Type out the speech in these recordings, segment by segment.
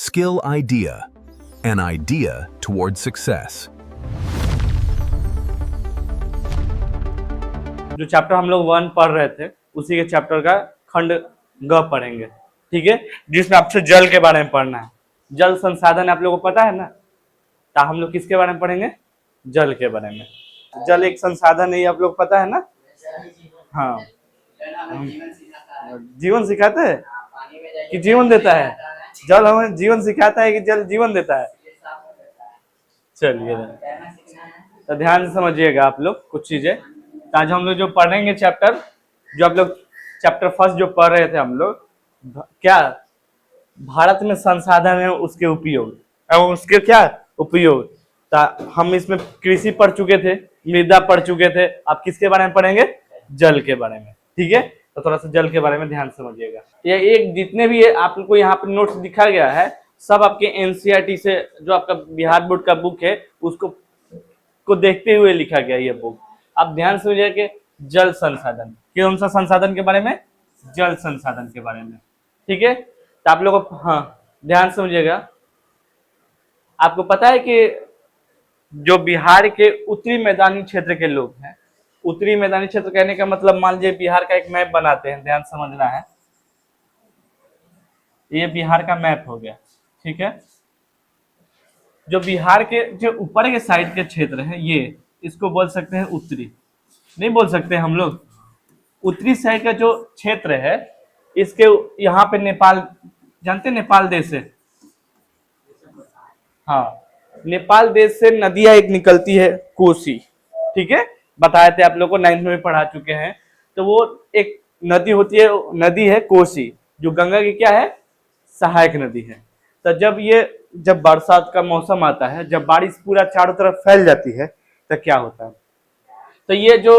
skill idea, an idea toward success. जो chapter हम लोग 1 पढ़ रहे थे उसी के चैप्टर का खंड ग पढ़ेंगे, ठीक है, जिसमें आपसे जल के बारे में पढ़ना है। जल संसाधन आप लोगों को पता है ना, तो हम लोग किसके बारे में पढ़ेंगे? जल के बारे में। जल एक संसाधन है, आप लोग पता है ना? हाँ, जीवन सिखाता है कि जीवन देता है? जल हमें जीवन सिखाता है कि जल जीवन देता है? चलिए तो ध्यान से समझिएगा आप लोग कुछ चीजें। आज हम लोग जो पढ़ेंगे चैप्टर, जो आप लोग चैप्टर फर्स्ट जो पढ़ रहे थे हम लोग, क्या भारत में संसाधन है उसके उपयोग एवं उसके क्या उपयोग। हम इसमें कृषि पढ़ चुके थे, मृदा पढ़ चुके थे, आप किसके बारे में पढ़ेंगे? जल के बारे में, ठीक है। तो थोड़ा सा जल के बारे में ध्यान समझिएगा। ये एक जितने भी आपको यहाँ पे नोट्स दिखा गया है सब आपके एनसीईआरटी से, जो आपका बिहार बोर्ड का बुक है उसको देखते हुए लिखा गया ये बुक। आप ध्यान समझिए कि जल संसाधन, कौन सा संसाधन के बारे में? जल संसाधन के बारे में, ठीक है। तो आप लोगों को हाँ ध्यान समझिएगा। आपको पता है कि जो बिहार के उत्तरी मैदानी क्षेत्र के लोग हैं, उत्तरी मैदानी क्षेत्र कहने का मतलब मान लीजिए बिहार का एक मैप बनाते हैं, ध्यान समझना है। ये बिहार का मैप हो गया, ठीक है। जो बिहार के जो ऊपर के साइड के क्षेत्र है ये, इसको बोल सकते हैं उत्तरी, नहीं बोल सकते हम लोग? उत्तरी साइड का जो क्षेत्र है इसके यहाँ पे नेपाल, जानते हैं नेपाल देश है? हाँ, नेपाल देश से नदियां एक निकलती है, कोसी, ठीक है। बताए थे आप लोग को, 9th में पढ़ा चुके हैं। तो वो एक नदी होती है, नदी है कोसी, जो गंगा की क्या है? सहायक नदी है। तो जब बरसात का मौसम आता है, जब बारिश पूरा चारों तरफ फैल जाती है, तो क्या होता है? तो ये जो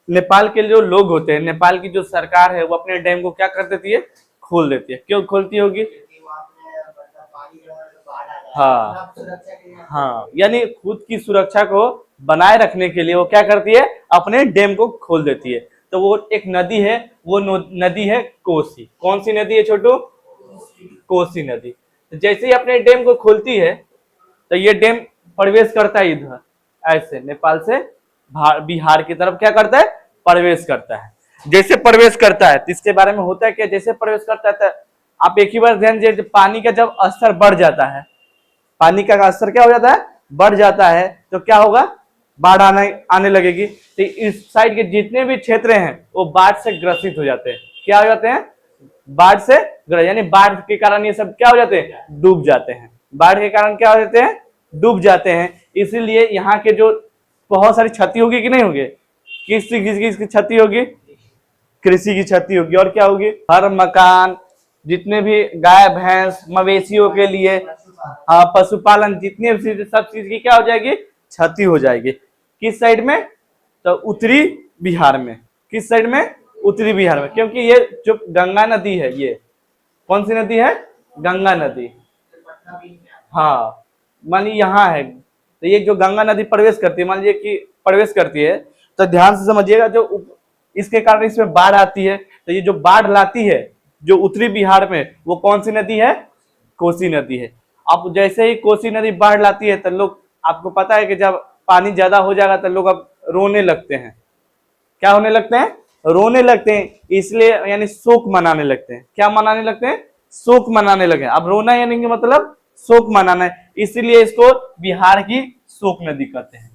नेपाल के जो लोग होते हैं, नेपाल की जो सरकार है वो अपने डैम को क्या कर देती है? खोल देती है। क्यों खोलती होगी? हाँ हाँ, यानी खुद की सुरक्षा को बनाए रखने के लिए वो क्या करती है? अपने डैम को खोल देती है। तो वो एक नदी है, वो नदी है कोसी। कौन सी नदी है छोटू? कोसी नदी। तो जैसे ही अपने डैम को खोलती है तो ये डैम प्रवेश करता है इधर, ऐसे नेपाल से बिहार की तरफ क्या करता है? प्रवेश करता है। जैसे प्रवेश करता है तो इसके बारे में होता है क्या? जैसे प्रवेश करता है तो आप एक ही बार ध्यान दीजिए, पानी का जब स्तर बढ़ जाता है, पानी का स्तर क्या हो जाता है? बढ़ जाता है, तो क्या होगा? बाढ़ आने लगेगी। तो इस साइड के जितने भी क्षेत्र हैं वो बाढ़ से ग्रसित हो जाते हैं। क्या हो जाते हैं? बाढ़ से ग्रसित, यानी बाढ़ के कारण ये सब क्या हो जाते हैं? डूब जाते हैं। बाढ़ के कारण क्या हो जाते हैं? डूब जाते हैं। इसीलिए यहाँ के जो बहुत सारी क्षति होगी कि नहीं होगी? किसकी क्षति होगी? कृषि की क्षति होगी। और क्या होगी? हर मकान, जितने भी गाय भैंस मवेशियों के लिए, हाँ, पशुपालन, जितने भी सब चीज की क्या हो जाएगी? क्षति हो जाएगी। किस साइड में? तो उत्तरी बिहार में। किस साइड में? उत्तरी बिहार में। क्योंकि ये जो गंगा नदी है, ये कौन सी नदी है? गंगा नदी। हाँ, मान लीजिए यहाँ है, तो ये जो गंगा नदी प्रवेश करती है, मान लीजिए कि प्रवेश करती है, तो ध्यान से समझिएगा, जो इसके कारण इसमें बाढ़ आती है। तो ये जो बाढ़ लाती है जो उत्तरी बिहार में, वो कौन सी नदी है? कोसी नदी है। अब जैसे ही कोसी नदी बाढ़ लाती है तो लोग, आपको पता है कि जब पानी ज्यादा हो जाएगा तो लोग अब रोने लगते हैं। क्या होने लगते हैं? रोने लगते हैं। इसलिए यानी शोक मनाने लगते हैं। क्या मनाने लगते हैं? शोक मनाने लगे। अब रोना यानी कि मतलब शोक मनाना है, इसलिए इसको बिहार की शोक नदी कहते हैं।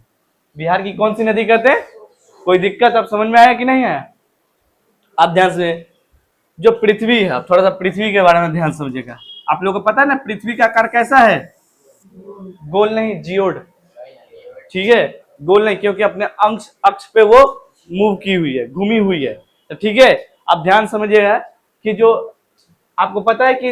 बिहार की कौन सी नदी कहते हैं? कोई दिक्कत अब समझ में आया कि नहीं आया? आप ध्यान से, जो पृथ्वी है, थोड़ा सा पृथ्वी के बारे में ध्यान समझिएगा। आप लोगों को पता है ना पृथ्वी का आकार कैसा है? गोल नहीं, जियोड, ठीक है, गोल नहीं, क्योंकि अपने अक्ष पे वो मूव की हुई है, घूमी हुई है। तो ठीक है, आप ध्यान समझिएगा कि जो आपको पता है कि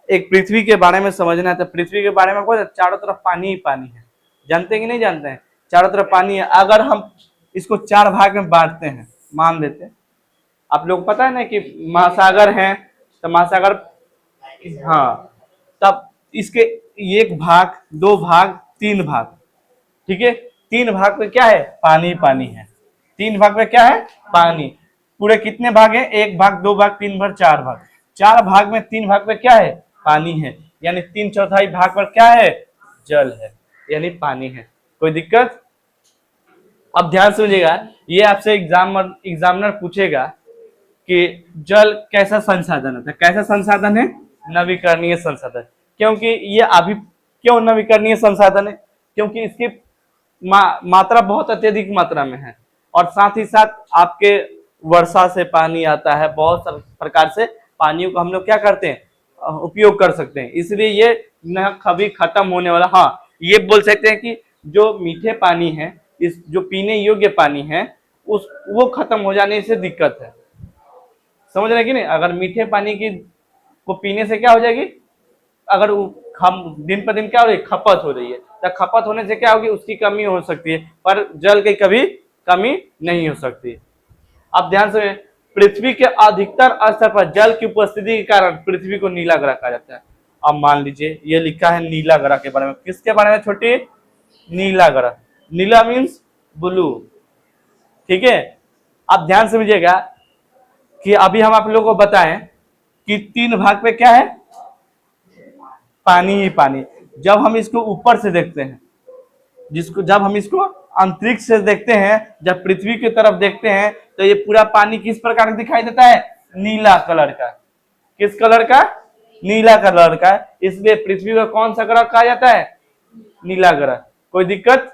एक पृथ्वी के बारे में समझना है, तो पृथ्वी के बारे में आपको चारों तरफ पानी ही पानी है। जानते हैं कि नहीं जानते हैं? चारों तरफ पानी है। अगर हम इसको 4 भाग में बांटते हैं, मान लेते हैं, आप लोग पता है ना कि महासागर हैं, तो महासागर, हाँ, तब इसके 1 भाग, 2 भाग, 3 भाग, ठीक है, 3 भाग में क्या है? पानी पानी है। 3 भाग में क्या है? पानी। पूरे कितने भाग है? 1 भाग, 2 भाग, 3 भाग, 4 भाग। 4 भाग में 3 भाग में क्या है? पानी है। यानी 3/4 भाग पर क्या है, जल है, यानी पानी है। कोई दिक्कत? अब ध्यान सुनिएगा, ये आपसे एग्जामिनर पूछेगा कि जल कैसा संसाधन होता है। कैसा संसाधन है? नवीकरणीय संसाधन। क्योंकि ये अभी क्यों नवीकरणीय संसाधन है? क्योंकि इसकी मात्रा बहुत अत्यधिक मात्रा में है, और साथ ही साथ आपके वर्षा से पानी आता है, बहुत सारे प्रकार से पानियों को हम लोग क्या करते हैं, उपयोग कर सकते हैं। इसलिए ये न कभी खत्म होने वाला, हाँ ये बोल सकते हैं कि जो मीठे पानी है, इस जो पीने योग्य पानी है, उस वो खत्म हो जाने से दिक्कत है। समझ रहे हैं कि नहीं? अगर मीठे पानी की को पीने से क्या हो जाएगी, अगर हम दिन पर दिन क्या हो रही है, खपत हो रही है, तो खपत होने से क्या होगी, उसकी कमी हो सकती है, पर जल की कभी कमी नहीं हो सकती। अब ध्यान से, पृथ्वी के अधिकतर स्तर पर जल की उपस्थिति के कारण पृथ्वी को नीला ग्रह कहा जाता है। अब मान लीजिए ये लिखा है नीला ग्रह के बारे में। किसके बारे में छोटी? नीला ग्रह। नीला मीन्स ब्लू, ठीक है। अब ध्यान समझिएगा कि अभी हम आप लोगों को बताएं कि 3 भाग पे क्या है, पानी ही पानी। जब हम इसको ऊपर से देखते हैं, जब हम इसको अंतरिक्ष से देखते हैं, जब पृथ्वी की तरफ देखते हैं, तो ये पूरा पानी किस प्रकार का दिखाई देता है, नीला कलर का। किस कलर का? नीला कलर का। इसलिए पृथ्वी को कौन सा ग्रह कहा जाता है, नीला ग्रह। कोई दिक्कत?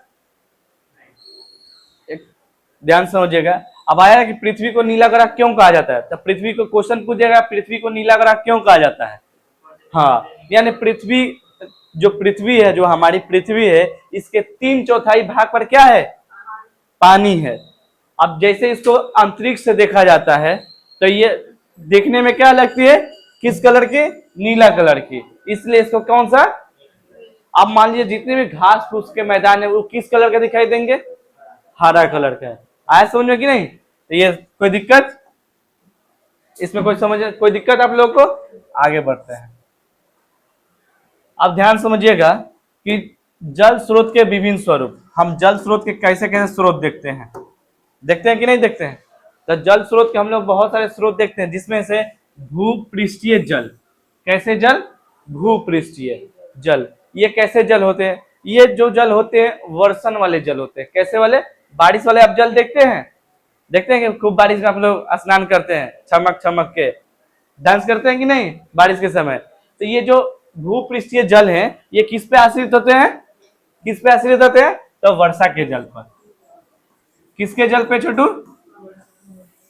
ध्यान समझिएगा। अब आया कि पृथ्वी को नीला ग्रह क्यों कहा जाता है, तो पृथ्वी को क्वेश्चन पूछेगा, पृथ्वी को नीला ग्रह क्यों कहा जाता है। हाँ, यानी पृथ्वी, जो पृथ्वी है, जो हमारी पृथ्वी है, इसके 3/4 भाग पर क्या है, पानी है। अब जैसे इसको अंतरिक्ष से देखा जाता है, तो ये देखने में क्या लगती है, किस कलर की, नीला कलर की। इसलिए इसको कौन सा, अब मान लीजिए जितने भी घास फूस के मैदान है, वो किस कलर का दिखाई देंगे, हरा कलर का है। आया समझ में कि नहीं? तो ये कोई दिक्कत इसमें, कोई दिक्कत आप लोग को? आगे बढ़ते हैं। अब ध्यान समझिएगा कि जल स्रोत के विभिन्न स्वरूप। हम जल स्रोत के कैसे कैसे स्रोत देखते हैं कि नहीं देखते हैं? तो जल स्रोत के हम लोग बहुत सारे स्रोत देखते हैं, जिसमें से भूपृष्ठीय जल। कैसे जल? भूपृष्ठीय जल। ये कैसे जल होते हैं? ये जो जल होते हैं वर्षण वाले जल होते हैं। कैसे वाले? बारिश वाले। आप जल देखते हैं कि खूब बारिश में आप लोग स्नान करते हैं, चमक चमक के डांस करते हैं कि नहीं बारिश के समय। तो ये जो भूपृष्ठीय जल है, ये किस पे आश्रित होते हैं, किस पे आश्रित होते हैं? तो वर्षा के जल पर। किसके जल पे छोटू?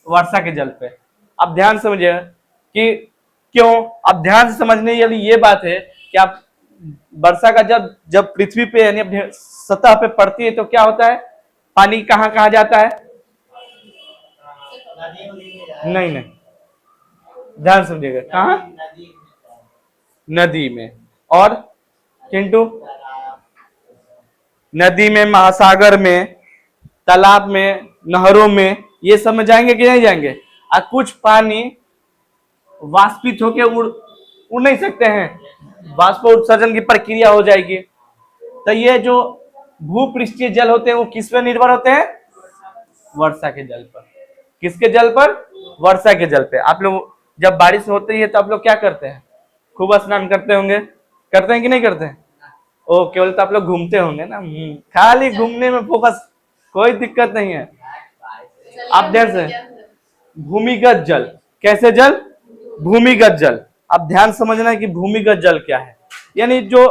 वर्षा के जल पे। अब ध्यान समझिए कि क्यों। अब ध्यान से समझने वाली ये बात है कि आप वर्षा का जब पृथ्वी पे यानी अपने सतह पे पड़ती है, तो क्या होता है, पानी कहाँ कहाँ जाता है? नहीं, ध्यान समझिएगा, कहाँ? नदी में। और चिंटू? नदी में, महासागर में, तालाब में, नहरों में, ये सब में जाएंगे कि नहीं जाएंगे? और कुछ पानी वाष्पित होके उड़ नहीं सकते हैं, वाष्प उत्सर्जन की प्रक्रिया हो जाएगी। तो ये जो भूपृष्ठीय जल होते हैं, वो किस पे निर्भर होते हैं? वर्षा के जल पर। किसके जल पर? वर्षा के जल पे। आप लोग जब बारिश होती है तो आप लोग क्या करते हैं? खूब स्नान करते होंगे, करते हैं कि नहीं करते हैं? ओ, केवल तो आप लोग घूमते होंगे ना, खाली घूमने में फोकस, कोई दिक्कत नहीं है। आप ध्यान से, भूमिगत जल। कैसे जल? भूमिगत जल। अब ध्यान समझना है कि भूमिगत जल क्या है। यानी जो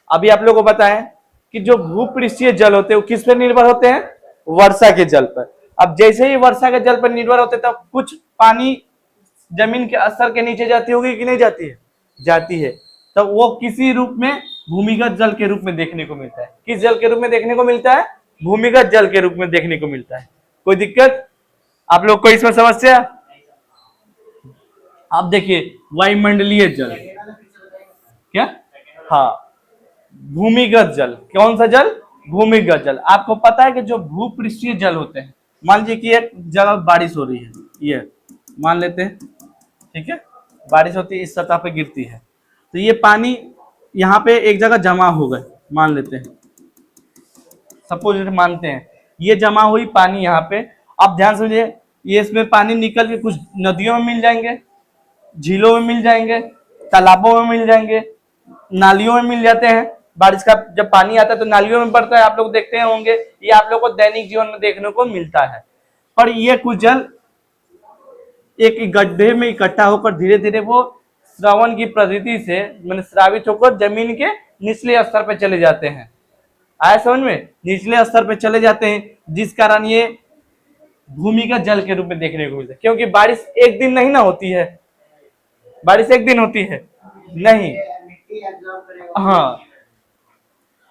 अभी आप लोगों को बताएं कि जो भूपृष्ठीय जल होते हैं वो किस पर निर्भर होते हैं? वर्षा के जल पर। अब जैसे ही वर्षा के जल पर निर्भर होते हैं, तब कुछ पानी जमीन के स्तर के नीचे जाती होगी कि नहीं जाती है? जाती है। तब वो किसी रूप में भूमिगत जल के रूप में देखने को मिलता है। किस जल के रूप में देखने को मिलता है? भूमिगत जल के रूप में देखने को मिलता है। कोई दिक्कत आप लोग को इसमें? समस्या? अब देखिए, वायुमंडलीय जल क्या? हाँ, भूमिगत जल। कौन सा जल? भूमिगत जल। आपको पता है कि जो भूपृष्ठीय जल होते हैं, मान लीजिए कि एक जगह बारिश हो रही है, ये मान लेते हैं, ठीक है, बारिश होती है, इस सतह पे गिरती है, तो ये पानी यहाँ पे एक जगह जमा हो गए, मान लेते हैं, सपोज मानते हैं ये जमा हुई पानी यहाँ पे। अब ध्यान समझिए, ये इसमें पानी निकल के कुछ नदियों में मिल जाएंगे, झीलों में मिल जाएंगे, तालाबों में मिल जाएंगे, नालियों में मिल जाते हैं। बारिश का जब पानी आता है तो नालियों में बढ़ता है, आप लोग देखते होंगे, ये आप लोग को दैनिक जीवन में देखने को मिलता है। पर ये कुछ जल एक गड्ढे में इकट्ठा होकर धीरे धीरे वो श्रवण की प्रवृत्ति से मैंने स्रावित होकर जमीन के निचले स्तर पर चले जाते हैं। आया समझ में? निचले स्तर पर चले जाते हैं, जिस कारण ये भूमिगत जल के रूप में देखने को मिलता है। क्योंकि बारिश एक दिन नहीं ना होती है, बारिश एक दिन होती है नहीं। हाँ,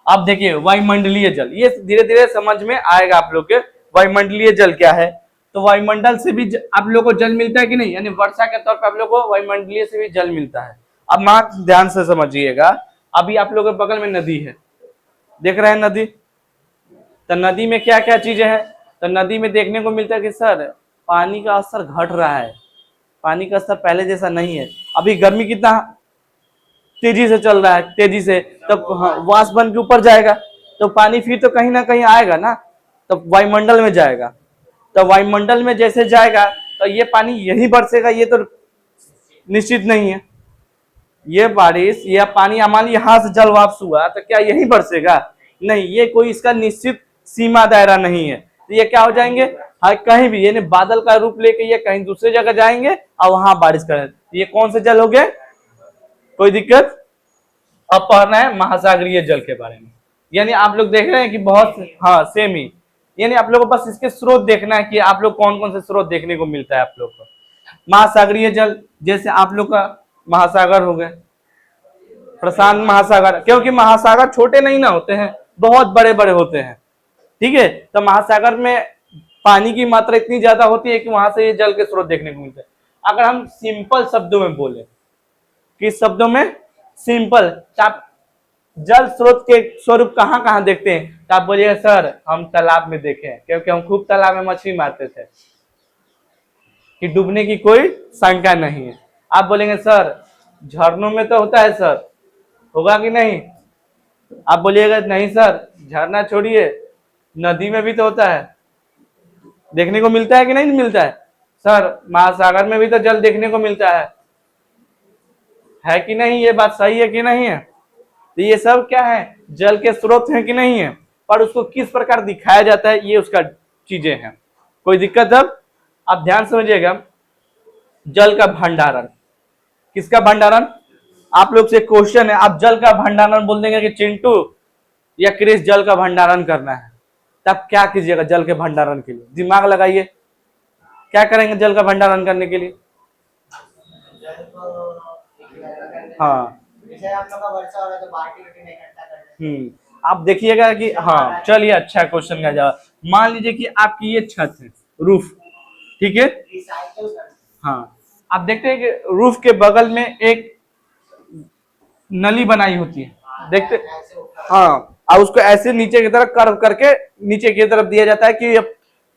आप देखिए वायुमंडलीय जल, ये धीरे धीरे समझ में आएगा आप लोग के वायुमंडलीय जल क्या है। तो वायुमंडल से भी आप लोग को जल मिलता है कि नहीं, यानी वर्षा के तौर पर आप लोग को वायुमंडलीय से भी जल मिलता है। अब मां ध्यान से समझिएगा, अभी आप लोगों के बगल में नदी है, देख रहे हैं नदी, तो नदी में क्या क्या चीजें हैं, तो नदी में देखने को मिलता है कि सर पानी का स्तर घट रहा है, पानी का स्तर पहले जैसा नहीं है। अभी गर्मी कितना तेजी से चल रहा है, तेजी से, तब वाष्प बन के ऊपर जाएगा तो पानी फिर तो कहीं ना कहीं आएगा ना, तो वायुमंडल में जाएगा। तो वायुमंडल में जैसे जाएगा तो ये पानी यहीं बरसेगा, ये तो निश्चित नहीं है। ये बारिश या पानी हमारे यहाँ से जल वापस हुआ तो क्या यहीं बरसेगा? नहीं, ये कोई इसका निश्चित सीमा दायरा नहीं है। तो ये क्या हो जाएंगे, हाँ कहीं भी, यानी बादल का रूप लेके ये कहीं दूसरी जगह जाएंगे और वहां बारिश करें। ये कौन से जल हो गए? कोई दिक्कत? अब पढ़ना है महासागरीय जल के बारे में। यानी आप लोग देख रहे हैं कि बहुत, हाँ सेम ही, यानी आप लोग को बस इसके स्रोत देखना है कि आप लोग कौन कौन से स्रोत देखने को मिलता है आप लोग को। महासागरीय जल, जैसे आप लोग का महासागर हो गए, प्रशांत महासागर, क्योंकि महासागर छोटे नहीं ना होते हैं, बहुत बड़े बड़े होते हैं, ठीक है। तो महासागर में पानी की मात्रा इतनी ज्यादा होती है कि वहां से ये जल के स्रोत देखने को मिलते हैं। अगर हम सिंपल शब्दों में बोले, किस शब्दों में? सिंपल, आप जल स्रोत के स्वरूप कहाँ कहाँ देखते हैं? तो आप बोलिए सर हम तालाब में देखे हैं, क्योंकि हम खूब तालाब में मछली मारते थे, कि डूबने की कोई शंका नहीं है। आप बोलेंगे सर झरनों में तो होता है सर, होगा कि नहीं? आप बोलिएगा नहीं सर, झरना छोड़िए, नदी में भी तो होता है, देखने को मिलता है कि नहीं मिलता है? सर महासागर में भी तो जल देखने को मिलता है कि नहीं? ये बात सही है कि नहीं है? तो ये सब क्या है, जल के स्रोत हैं कि नहीं है, पर उसको किस प्रकार दिखाया जाता है, ये उसका चीजें हैं। कोई दिक्कत? अब आप ध्यान समझिएगा, जल का भंडारण, किसका भंडारण? आप लोग से क्वेश्चन है, आप जल का भंडारण बोल देंगे कि चिंटू या क्रिस जल का भंडारण करना है, तब क्या कीजिएगा जल के भंडारण के लिए? दिमाग लगाइए, क्या करेंगे जल का भंडारण करने के लिए? हाँ, जैसे आप लोग का वर्षा हो रहा है तो बाल्टी में इकट्ठा कर आप देखिएगा कि हाँ, चलिए अच्छा क्वेश्चन का जवाब। मान लीजिए कि आपकी ये छत है, रूफ, ठीक है, रिसाइकल कर। हाँ, आप देखते हैं कि रूफ के बगल में एक नली बनाई होती है, देखते, हाँ, और उसको ऐसे नीचे की तरफ कर्व करके नीचे की तरफ दिया जाता है कि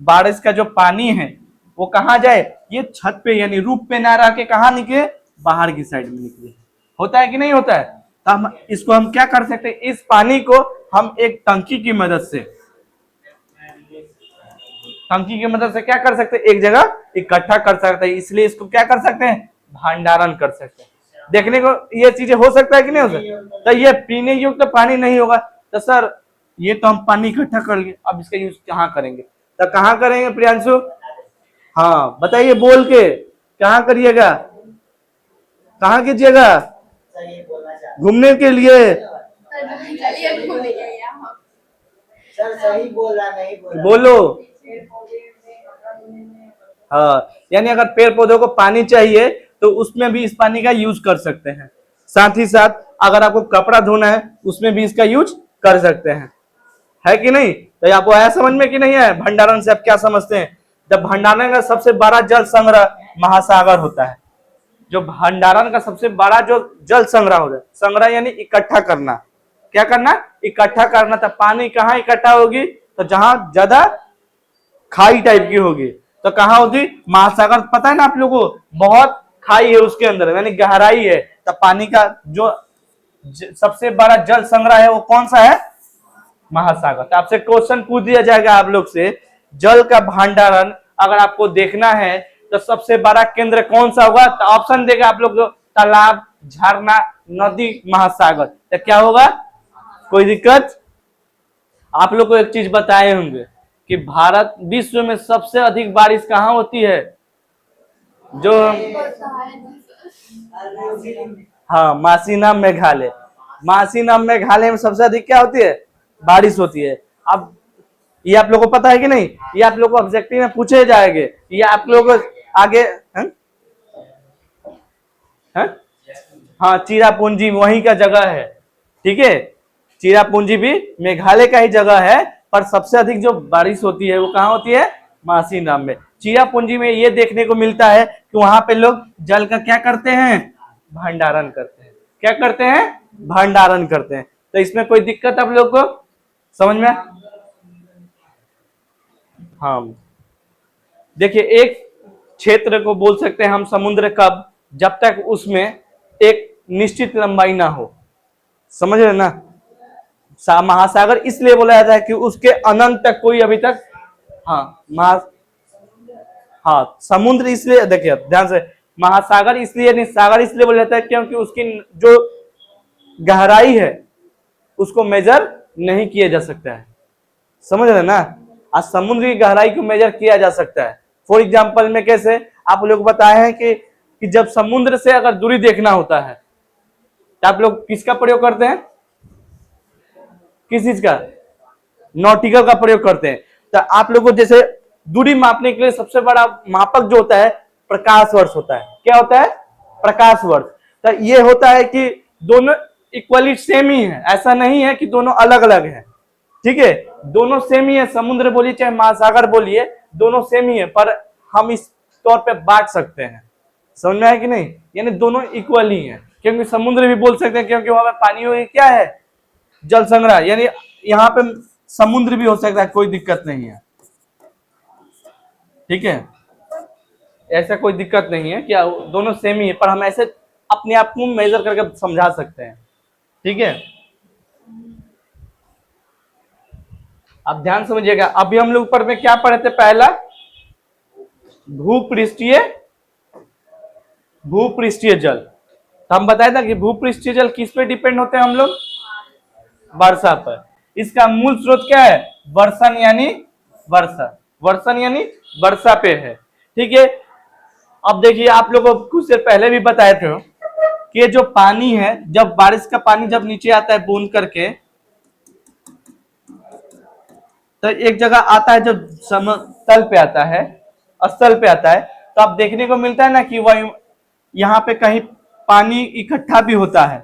बारिश का जो पानी है वो कहाँ जाए, ये छत पे यानी रूफ पे ना रह के कहाँ निकले, बाहर की साइड में निकले। होता है कि नहीं होता है? तो हम इसको हम क्या कर सकते हैं, इस पानी को हम एक टंकी की मदद से, टंकी की मदद से क्या कर सकते हैं, एक जगह इकट्ठा कर सकते हैं। इसलिए इसको क्या कर सकते हैं, भंडारण कर सकते हैं। देखने को ये चीजें हो सकता है कि नहीं हो सकता? तो ये पीने योग्य तो पानी नहीं होगा, तो सर ये तो हम पानी इकट्ठा कर लिए, अब इसका यूज कहाँ करेंगे? तो कहाँ करेंगे प्रियांशु? हाँ बताइए बोल के, कहाँ करिएगा, कहाँ कीजिएगा? घूमने के लिए। सर सही बोल रहा, नहीं बोलो। हाँ, यानी अगर पेड़ पौधों को पानी चाहिए तो उसमें भी इस पानी का यूज कर सकते हैं। साथ ही साथ अगर आपको कपड़ा धोना है उसमें भी इसका यूज कर सकते हैं, है कि नहीं? तो आपको आया समझ में कि नहीं है? भंडारण से आप क्या समझते हैं? जब भंडारण का सबसे बड़ा जल संग्रह महासागर होता है, जो भंडारण का सबसे बड़ा जो जल संग्रह होता है, संग्रह यानी इकट्ठा करना, क्या करना? इकट्ठा करना। था पानी कहाँ इकट्ठा होगी? तो जहां ज्यादा खाई टाइप की होगी, तो कहाँ होगी? महासागर। पता है ना आप लोगों को, बहुत खाई है उसके अंदर, यानी गहराई है, तो पानी का जो सबसे बड़ा जल संग्रह है वो कौन सा है? महासागर। तो आपसे क्वेश्चन पूछ दिया जाएगा आप लोग से, जल का भंडारण अगर आपको देखना है तो सबसे बड़ा केंद्र कौन सा होगा? तो ऑप्शन देगा आप लोग, तालाब, झरना, नदी, महासागर, तो क्या होगा? कोई दिक्कत? आप लोग को एक चीज बताए होंगे कि भारत विश्व में सबसे अधिक बारिश कहाँ होती है? जो हाँ, मासीनाम मेघालय। मासीनाम मेघालय में सबसे अधिक क्या होती है? बारिश होती है। अब ये आप लोगों को पता है कि नहीं? ये आप लोगों को ऑब्जेक्टिव में पूछे जाएंगे, ये आप लोगों को आगे हाँ, चिरापुंजी वहीं का जगह है, ठीक है। चिरापुंजी भी मेघालय का ही जगह है, पर सबसे अधिक जो बारिश होती है वो कहाँ होती है? मासीनाम में। चिरापुंजी में ये देखने को मिलता है कि वहां पे लोग जल का क्या करते हैं? भंडारण करते हैं। क्या करते हैं? भंडारण करते हैं। तो इसमें कोई दिक्कत आप लोग को समझ में? हाँ, देखिए, एक क्षेत्र को बोल सकते हैं हम समुद्र कब? जब तक उसमें एक निश्चित लंबाई ना हो। समझ रहे ना? महासागर इसलिए बोला जाता है कि उसके अनंत तक कोई अभी तक हाँ, समुद्र इसलिए, देखिए ध्यान से, महासागर इसलिए नहीं, सागर इसलिए बोला जाता है क्योंकि उसकी जो गहराई है उसको मेजर नहीं किया जा सकता है। समझ रहे ना? आज समुद्र की गहराई को मेजर किया जा सकता है। फॉर एग्जाम्पल में कैसे आप लोग बताए हैं कि जब समुद्र से अगर दूरी देखना होता है तो आप लोग किसका प्रयोग करते हैं? किस चीज का? नॉटिकल का प्रयोग करते हैं। तो आप लोगों को जैसे दूरी मापने के लिए सबसे बड़ा मापक जो होता है प्रकाश वर्ष होता है। क्या होता है? प्रकाश वर्ष। तो ये होता है कि दोनों इक्वली सेम ही है, ऐसा नहीं है कि दोनों अलग अलग है, ठीक है। दोनों सेम ही है, समुद्र बोलिए चाहे महासागर बोलिए, दोनों सेम ही है, पर हम इस तौर पे बांट सकते हैं। समझ में आया कि नहीं? यानी दोनों इक्वल ही है, क्योंकि समुद्र भी बोल सकते हैं क्योंकि वहां पे पानी हो क्या है? जल संग्रह, यानी यहाँ पे समुद्र भी हो सकता है, कोई दिक्कत नहीं है, ठीक है। ऐसा कोई दिक्कत नहीं है कि दोनों सेम ही है, पर हम ऐसे अपने आप को मेजर करके समझा सकते हैं, ठीक है। अब ध्यान समझिएगा, अभी हम लोग ऊपर में क्या पढ़े थे? पहला भूपृष्ठीय जल। तो हम बताया था कि भूपृष्ठीय जल किस पे डिपेंड होते हैं हम लोग? वर्षा पर। इसका मूल स्रोत क्या है? वर्षण यानी वर्षा। वर्षण यानी वर्षा पे है, ठीक है। अब देखिए, आप लोगों को कुछ देर पहले भी बताए थे कि जो पानी है, जब बारिश का पानी जब नीचे आता है बूंद करके, तो एक जगह आता है जब समतल पे आता है, स्थल पे आता है, तो आप देखने को मिलता है ना कि वह यहाँ पे कहीं पानी इकट्ठा भी होता है,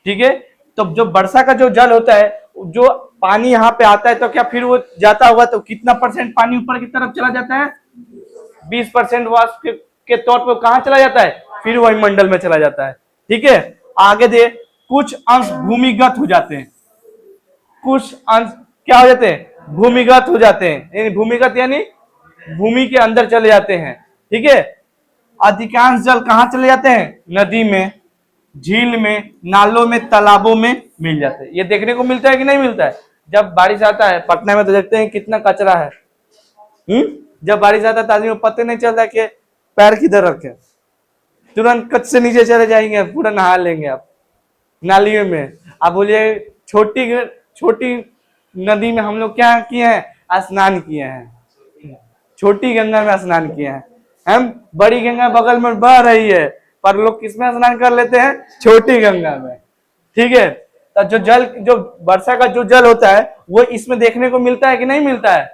ठीक है। तो जो वर्षा का जो जल होता है, जो पानी यहाँ पे आता है, तो क्या फिर वो जाता होगा तो कितना परसेंट पानी ऊपर की तरफ चला जाता है? 20% वाष्प के तौर पर कहाँ चला जाता है? फिर वही मंडल में चला जाता है, ठीक है। आगे दे, कुछ अंश भूमिगत हो जाते हैं, कुछ अंश क्या हो जाते हैं? भूमिगत हो जाते हैं, यानी भूमिगत यानी भूमि के अंदर चले जाते हैं, ठीक है। अधिकांश जल कहाँ चले जाते हैं? नदी में, झील में, नालों में, तालाबों में मिल जाते हैं। ये देखने को मिलता है कि नहीं मिलता है? जब बारिश आता है पटना में तो देखते हैं कितना कचरा है। जब बारिश आता है तो आदमी को पता नहीं चलता कि पैर किधर रखे, तुरंत कच्छ से नीचे चले जाएंगे, पूरा नहा लेंगे आप नालियों में। आप बोलिए छोटी नदी में हम लोग क्या किए हैं? स्नान किए हैं, छोटी गंगा में स्नान किए हैं। हम बड़ी गंगा बगल में बह रही है, पर लोग किसमें स्नान कर लेते हैं? छोटी गंगा में, ठीक है। तो जो वर्षा का जो जल होता है वो इसमें देखने को मिलता है कि नहीं मिलता है?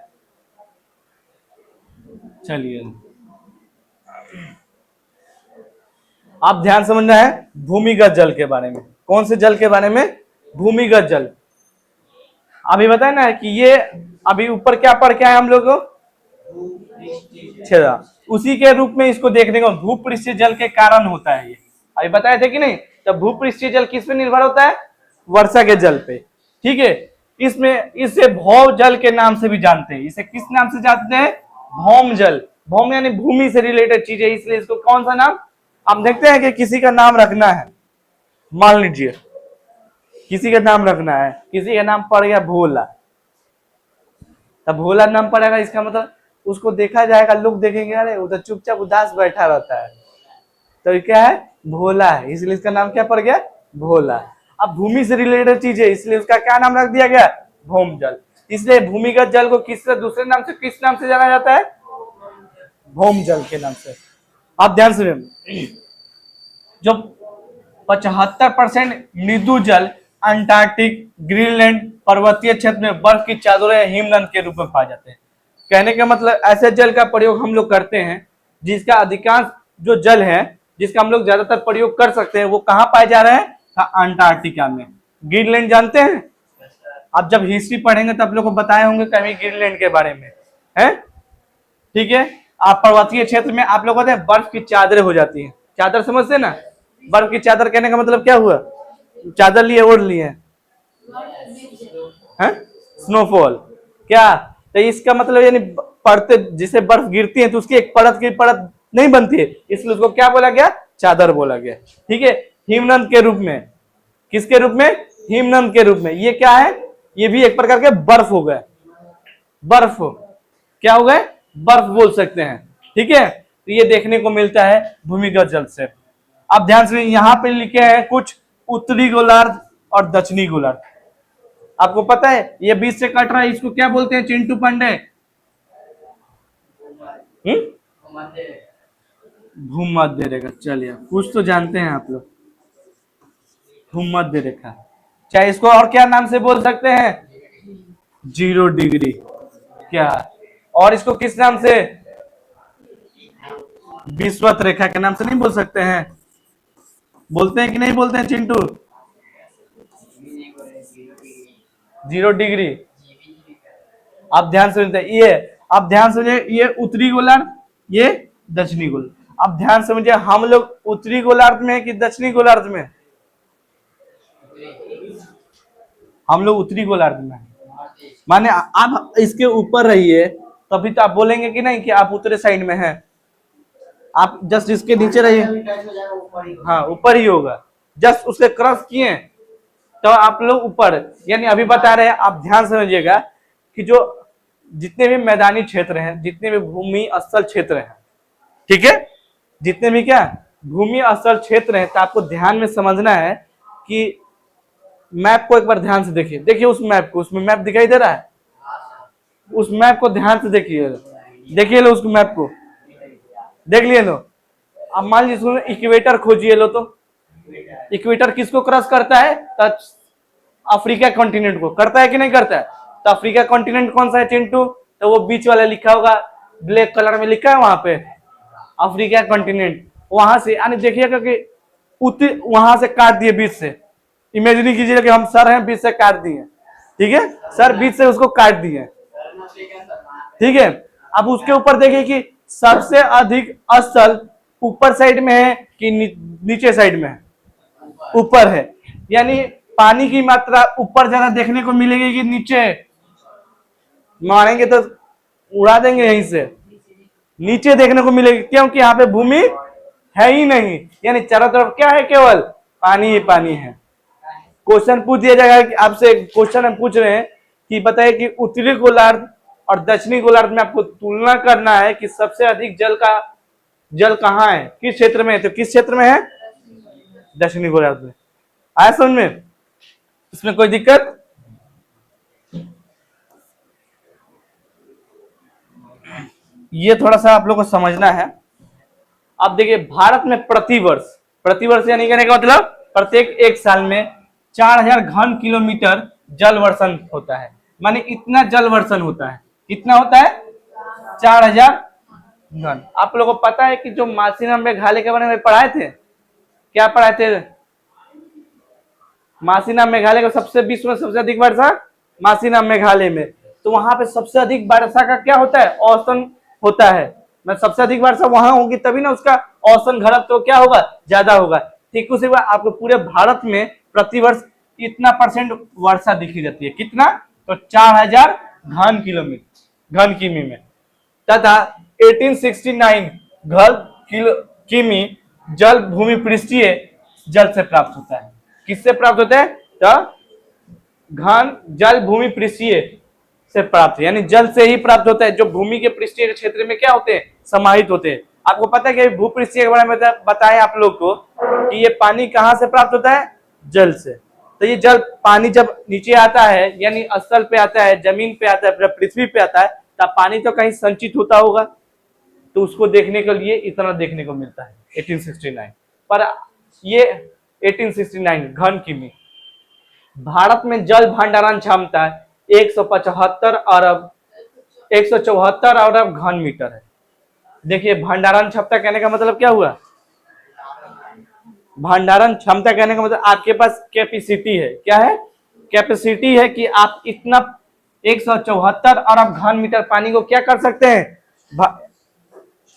चलिए, आप ध्यान समझना है भूमिगत जल के बारे में। कौन से जल के बारे में? भूमिगत जल। अभी बताए ना कि ये अभी ऊपर क्या पढ़ के आए हम लोग? उसी के रूप में इसको देखने को भूपृष्ठीय जल के कारण होता है। ये अभी बताए थे कि नहीं? तो भूपृष्ठीय जल किस पे निर्भर होता है? वर्षा के जल पे, ठीक है। इसे भौम जल के नाम से भी जानते हैं। इसे किस नाम से जानते हैं? भौम जल। भौम यानी भूमि से रिलेटेड चीज है, इसलिए इसको कौन सा नाम? आप देखते हैं कि किसी का नाम रखना है, मान लीजिए किसी का नाम रखना है, किसी का नाम पड़ गया भोला, तब भोला नाम पड़ेगा, इसका मतलब उसको देखा जाएगा, लोग देखेंगे अरे वो तो चुपचाप उदास बैठा रहता है, तो क्या है? भोला है, इसलिए इसका नाम क्या पड़ गया, भोला। अब भूमि से रिलेटेड चीज है, इसलिए उसका क्या नाम रख दिया गया, भौमजल। इसलिए भूमिगत जल को दूसरे नाम से किस नाम से जाना जाता है, भौमजल के नाम से। आप ध्यान से जो 75% मृदु जल अंटार्कटिक, ग्रीनलैंड पर्वतीय क्षेत्र में बर्फ की चादरों या हिमनद के रूप में पाए जाते हैं। कहने का मतलब ऐसे जल का प्रयोग हम लोग करते हैं जिसका अधिकांश जो जल है जिसका हम लोग ज्यादातर प्रयोग कर सकते हैं वो कहाँ पाए जा रहे हैं, अंटार्कटिका में। ग्रीनलैंड जानते हैं आप, जब हिस्ट्री पढ़ेंगे तो आप लोग को बताए होंगे कभी ग्रीनलैंड के बारे में, है ठीक है। आप पर्वतीय क्षेत्र में आप लोग कहते हैं बर्फ की चादरें हो जाती हैं, चादर समझते ना, बर्फ की चादर कहने का मतलब क्या हुआ, चादर लिए ओढ़ लिए हैं, स्नोफॉल क्या, तो इसका मतलब यानी पड़ते जिसे बर्फ गिरती है तो उसकी एक परत की परत नहीं बनती है, इसलिए उसको क्या बोला गया, चादर बोला गया, ठीक है। हिमनद के रूप में, किसके रूप में, हिमनद के रूप में। ये क्या है, ये भी एक प्रकार के बर्फ हो गए, बर्फ क्या हो गए, बर्फ बोल सकते हैं, ठीक है। तो ये देखने को मिलता है भूमिगत जल से। आप ध्यान से यहाँ पे लिखे हैं कुछ उत्तरी गोलार्ध और दक्षिणी गोलार्ध। आपको पता है ये बीच से कट रहा है, इसको क्या बोलते हैं चिंटू पांडे, भूमध्य रेखा। चलिए कुछ तो जानते हैं आप लोग, भूमध्य रेखा। चाहे इसको और क्या नाम से बोल सकते हैं, 0 डिग्री क्या, और इसको किस नाम से, विषुवत रेखा के नाम से नहीं बोल सकते हैं, बोलते हैं कि नहीं बोलते हैं चिंटू, 0 डिग्री। आप ध्यान से सुनते हैं, ये आप ध्यान से समझिए, ये उत्तरी गोलार्ध, ये दक्षिणी गोलार्ध। आप ध्यान समझिए हम लोग उत्तरी गोलार्ध में कि दक्षिणी गोलार्ध में, हम लोग उत्तरी गोलार्ध में, माने आप इसके ऊपर रहिए तभी तो आप बोलेंगे कि नहीं कि आप उत्तरी साइड में हैं। आप जस्ट इसके नीचे रहिए, हाँ ऊपर ही होगा, जस्ट उसके क्रॉस किए तो आप लोग ऊपर, यानी अभी बता रहे हैं। आप ध्यान समझिएगा कि जो जितने भी मैदानी क्षेत्र हैं, जितने भी भूमि स्थल क्षेत्र हैं, ठीक है, जितने भी क्या भूमि स्थल क्षेत्र हैं, तो आपको ध्यान में समझना है कि मैप को एक बार ध्यान से देखिए, देखिए उस मैप को, उसमें मैप दिखाई दे रहा है, उस मैप को ध्यान से देखिए, देखिए लो उस मैप को, देख लिए लो। अब मान लीजिए इक्वेटर खोजिए लो, तो इक्वेटर किसको क्रॉस करता है, तो अफ्रीका कॉन्टिनेंट को करता है कि नहीं करता है। तो अफ्रीका कॉन्टिनेंट कौन सा है चिंटू, तो वो बीच वाला लिखा होगा, ब्लैक कलर में लिखा है वहां पे अफ्रीका कॉन्टिनेंट। वहां से यानी देखिएगा कि वहां से काट दिए बीच से, इमेजिन कीजिएगा कि हम सर हैं, बीच से काट दिए, ठीक है, सर बीच से उसको काट दिए, ठीक है। अब उसके ऊपर देखिए कि सबसे अधिक स्थल ऊपर साइड में है कि नीचे साइड में है, ऊपर है, यानी पानी की मात्रा ऊपर ज्यादा देखने को मिलेगी कि नीचे, मारेंगे तो उड़ा देंगे यहीं से, नीचे देखने को मिलेगी, क्योंकि यहाँ पे भूमि है ही नहीं, यानी चारों तरफ क्या है, केवल पानी ही पानी है। क्वेश्चन पूछ दिया जाएगा कि आपसे, क्वेश्चन हम पूछ रहे हैं कि बताइए कि उत्तरी गोलार्ध और दक्षिणी गोलार्ध में आपको तुलना करना है कि सबसे अधिक जल कहाँ है, किस क्षेत्र में है, तो किस क्षेत्र में है, दक्षिणी गोलार्ध में। आया समझ में, इसमें कोई दिक्कत, ये थोड़ा सा आप लोग को समझना है। अब देखिए भारत में प्रतिवर्ष यानी कहने का मतलब प्रत्येक एक साल में 4000 घन किलोमीटर जल वर्षण होता है, माने इतना जल वर्षण होता है, कितना होता है, 4000 घन। आप लोगों को पता है कि जो मासीना मेघालय के बारे में पढ़ाए थे, क्या पढ़ाए थे, मासीना मेघालय का सबसे विश्व में सबसे अधिक वर्षा मासीना मेघालय में, तो वहां पे सबसे अधिक वर्षा का क्या होता है, औसतन होता है, मैं सबसे अधिक वर्षा वहां होगी तभी ना उसका औसतन घनत्व तो क्या होगा, ज्यादा होगा। ठीक उसी बात आपको पूरे भारत में प्रतिवर्ष इतना % वर्षा दिखी जाती है, कितना, तो 4000 घन किमी में, तथा 1869 किमी जल भूमि पृष्ठीय जल से प्राप्त होता है। किससे प्राप्त होता है, तो घन जल भूमि पृष्ठीय से प्राप्त, यानी जल से ही प्राप्त होता है, जो भूमि के पृष्ठीय क्षेत्र में क्या होते हैं, समाहित होते हैं। आपको पता है कि भूपृष्ठीय के बारे में बताएं आप लोग को कि ये पानी कहाँ से प्राप्त होता है? जल से। तो ये जल पानी जब नीचे आता है यानी स्थल पे आता है, जमीन पे आता है, फिर पृथ्वी पे आता है, तब पानी तो कहीं संचित होता होगा। तो उसको देखने के लिए इतना देखने को मिलता है 1869। पर ये 1869 घन किमी। भारत में जल भंडारण क्षमता 174 अरब घन मीटर है। देखिए भंडारण क्षमता कहने का मतलब क्या हुआ? भंडारण क्षमता कहने का मतलब आपके पास कैपेसिटी है। क्या है? कैपेसिटी है कि आप इतना 174 अरब घन मीटर पानी को क्या कर सकते हैं?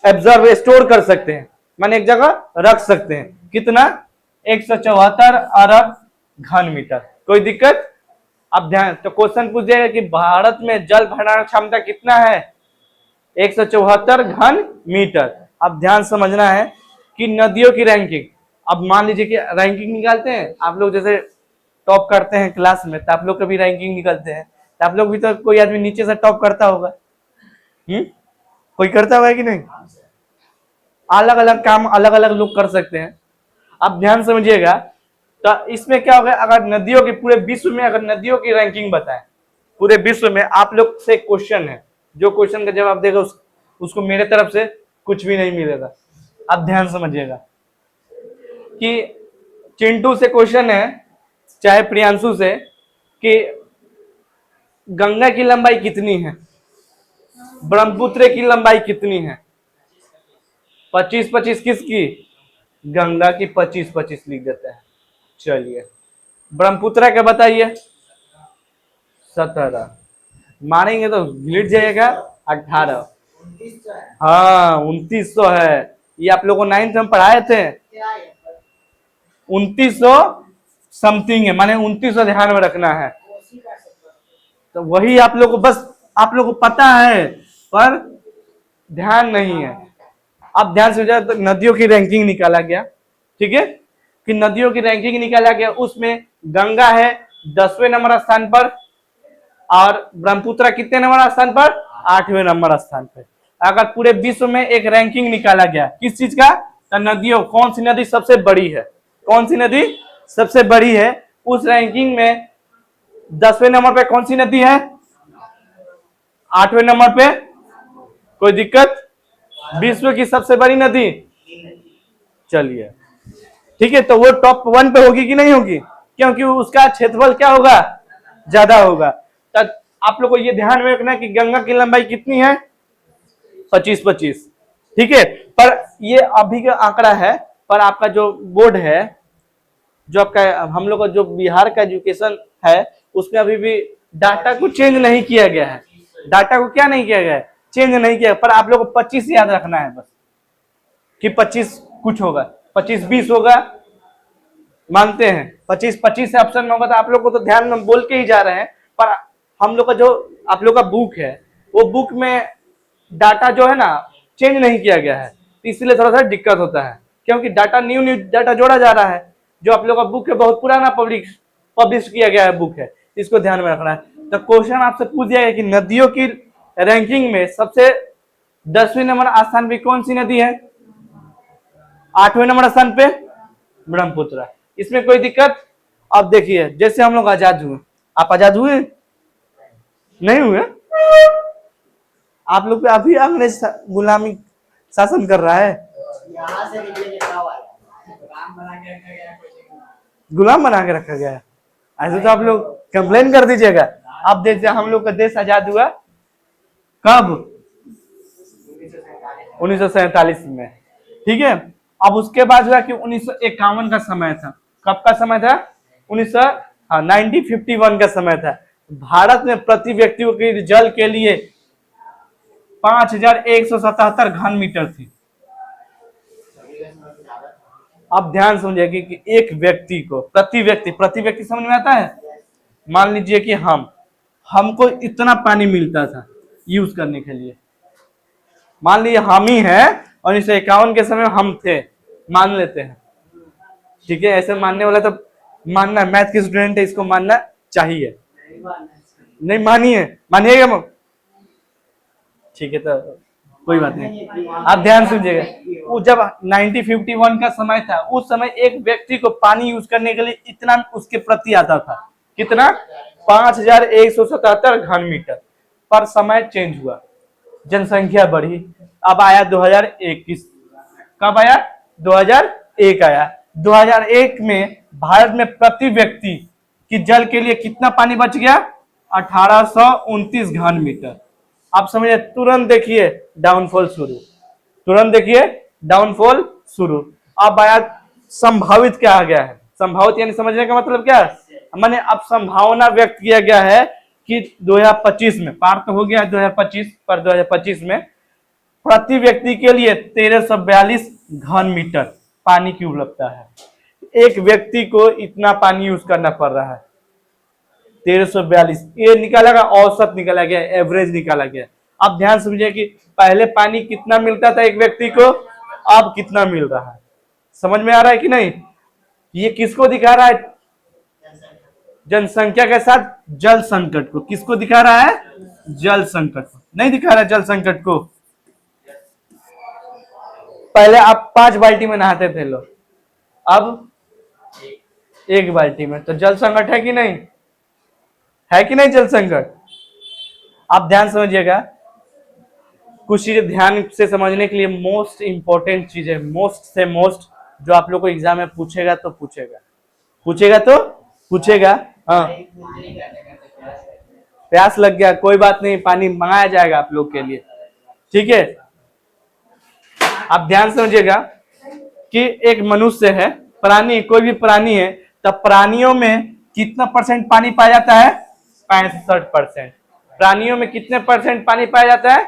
एब्जॉर्ब, स्टोर कर सकते हैं, माने एक जगह रख सकते हैं। कितना? 174 अरब घन मीटर। कोई दिक्कत? अब ध्यान, तो क्वेश्चन पूछ जाएगा कि भारत में जल भंडारण क्षमता कितना है? 174 घन मीटर। अब ध्यान समझना है कि नदियों की रैंकिंग, अब मान लीजिए कि रैंकिंग निकालते हैं आप लोग, जैसे टॉप करते हैं क्लास में, तो आप लोग कभी रैंकिंग निकालते हैं, तो आप लोग भी तो कोई आदमी नीचे से टॉप करता होगा। कोई करता हुआ है कि नहीं? अलग अलग काम अलग अलग लोग कर सकते हैं। अब ध्यान समझिएगा, तो इसमें क्या होगा, अगर नदियों की पूरे विश्व में अगर नदियों की रैंकिंग बताएं पूरे विश्व में, आप लोग से क्वेश्चन है, जो क्वेश्चन का जवाब देगा उसको मेरे तरफ से कुछ भी नहीं मिलेगा। अब ध्यान समझिएगा कि चिंटू से क्वेश्चन है, चाहे प्रियांशु से, कि गंगा की लंबाई कितनी है, ब्रह्मपुत्र की लंबाई कितनी है? 25-25 किसकी? गंगा की 25-25 लिख देते हैं। चलिए ब्रह्मपुत्र का बताइए। 17 मारेंगे तो गिर जाएगा। 18 हाँ 2900 है। ये आप लोगों को 9th में पढ़ाए थे। 2900 समथिंग है, माने 2900 ध्यान में रखना है। तो वही आप लोग को, बस आप लोग को पता है पर ध्यान नहीं है। अब ध्यान से तो नदियों की रैंकिंग निकाला गया, ठीक है, कि नदियों की रैंकिंग निकाला गया, उसमें गंगा है 10वें नंबर स्थान पर और ब्रह्मपुत्र कितने नंबर स्थान पर? 8वें नंबर स्थान पर। अगर पूरे विश्व में एक रैंकिंग निकाला गया किस चीज का, तो नदियों, कौन सी नदी सबसे बड़ी है, कौन सी नदी सबसे बड़ी है, उस रैंकिंग में 10वें नंबर पे कौन सी नदी है? 8वें नंबर पे। कोई दिक्कत? विश्व की सबसे बड़ी नदी। चलिए ठीक है, तो वो टॉप 1 पे होगी कि नहीं होगी? क्योंकि उसका क्षेत्रफल क्या होगा? ज्यादा होगा। तब आप लोग को ये ध्यान में रखना कि गंगा की लंबाई कितनी है? 25-25, ठीक है। पर ये अभी का आंकड़ा है, पर आपका जो बोर्ड है, जो आपका हम लोग का जो बिहार का एजुकेशन है, उसमें अभी भी डाटा को चेंज नहीं किया गया है। डाटा को क्या नहीं किया गया है? चेंज नहीं किया। पर आप लोग को 25 याद रखना है बस, कि 25 कुछ होगा, 25-20 होगा, मानते हैं 25-25 से ऑप्शन में होगा। तो आप लोग को तो ध्यान में बोल के ही जा रहे हैं, पर हम लोग का जो आप लोग का बुक है, वो बुक में डाटा जो है ना चेंज नहीं किया गया है, इसलिए थोड़ा सा दिक्कत होता है, क्योंकि डाटा न्यू डाटा जोड़ा जा रहा है। जो आप लोग का बुक है बहुत पुराना पब्लिश किया गया है बुक है, इसको ध्यान में रखना है। तो क्वेश्चन आपसे पूछ दिया गया कि नदियों की रैंकिंग में सबसे 10वें नंबर स्थान पे कौन सी नदी है? 8वें नंबर स्थान पे ब्रह्मपुत्र। इसमें कोई दिक्कत? अब देखिए, जैसे हम लोग आजाद हुए, आप आजाद हुए नहीं हुए? आप लोग पे अभी अंग्रेज गुलामी शासन कर रहा है। यहाँ से निकले के क्या हुआ? गुलाम बना के रखा गया है। ऐसे तो आप लोग कंप्लेन कर दीजिएगा। अब देखिए, हम लोग का देश आजाद हुआ कब? 1947 में, ठीक है। अब उसके बाद हुआ कि 1951 का समय था। कब का समय था? 1951 का समय था। भारत में प्रति व्यक्ति की जल के लिए 5177 घन मीटर थी। अब ध्यान समझिए कि एक व्यक्ति को, प्रति व्यक्ति समझ में आता है? मान लीजिए कि हमको इतना पानी मिलता था यूज करने के लिए, मान लीजिए हम ही हैं और 1951 के समय हम थे, मान लेते हैं, ठीक है। ऐसे मानने वाला तो मानना, मैथ के स्टूडेंट है, इसको मानना चाहिए। नहीं मानिएगा, ठीक है। तो कोई बात नहीं, आप ध्यान सुनिएगा। वो जब 1951 का समय था, उस समय एक व्यक्ति को पानी यूज करने के लिए इतना उसके प्रति आता था, कितना? 5177 घन मीटर। पर समय चेंज हुआ, जनसंख्या बढ़ी, अब आया 2021। कब आया? 2001 आया। 2001 में भारत में प्रति व्यक्ति की जल के लिए कितना पानी बच गया? 1829 घन मीटर। आप समझिए, तुरंत देखिए डाउनफॉल शुरू, तुरंत देखिए डाउनफॉल शुरू। अब आया संभावित, क्या आ गया है? संभावित यानी समझने का मतलब क्या है? मैंने अब संभावना व्यक्त किया गया है कि 2025 में, पार तो हो गया है 2025, पर 2025 में प्रति व्यक्ति के लिए 1342 घन मीटर पानी की उपलब्धता है। एक व्यक्ति को इतना पानी यूज करना पड़ रहा है, 1342। ये निकाला गया, औसत निकाला गया, एवरेज निकाला गया। अब ध्यान समझिए कि पहले पानी कितना मिलता था एक व्यक्ति को, अब कितना मिल रहा है। समझ में आ रहा है कि नहीं? ये किसको दिखा रहा है? जनसंख्या के साथ जल संकट को। किसको दिखा रहा है? जल संकट को। नहीं दिखा रहा है जल संकट को। पहले आप 5 बाल्टी में नहाते थे लोग, अब 1 बाल्टी में। तो जल संकट है कि नहीं? है कि नहीं जल संकट? आप ध्यान समझिएगा, कुछ चीजें ध्यान से समझने के लिए मोस्ट इंपॉर्टेंट चीज है, मोस्ट से मोस्ट, जो आप लोग को एग्जाम में पूछेगा तो पूछेगा, पूछेगा तो पूछेगा। हाँ, प्यास लग गया, कोई बात नहीं, पानी मंगाया जाएगा आप लोग के लिए, ठीक है? आप ध्यान समझिएगा कि एक मनुष्य है, प्राणी, कोई भी प्राणी है, तब प्राणियों में कितना परसेंट पानी पाया जाता है? 65%। प्राणियों में कितने परसेंट पानी पाया जाता है?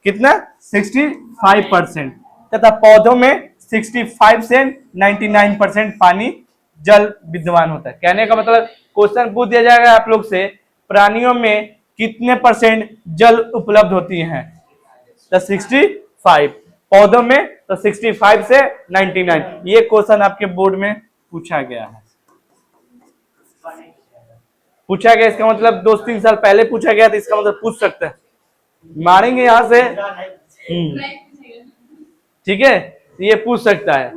कितना? 65%। तथा पौधों में 65 से 99% पानी जल विद्यमान होता है। कहने का मतलब, क्वेश्चन पूछ दिया जाएगा आप लोग से, प्राणियों में कितने परसेंट जल उपलब्ध होती है? तो 65, पौधों में तो 65 से 99। ये क्वेश्चन आपके बोर्ड में पूछा गया है, पूछा गया। इसका मतलब 2-3 साल पहले पूछा गया, तो इसका मतलब पूछ सकते हैं, मारेंगे यहां से। ठीक है, ये पूछ सकता है।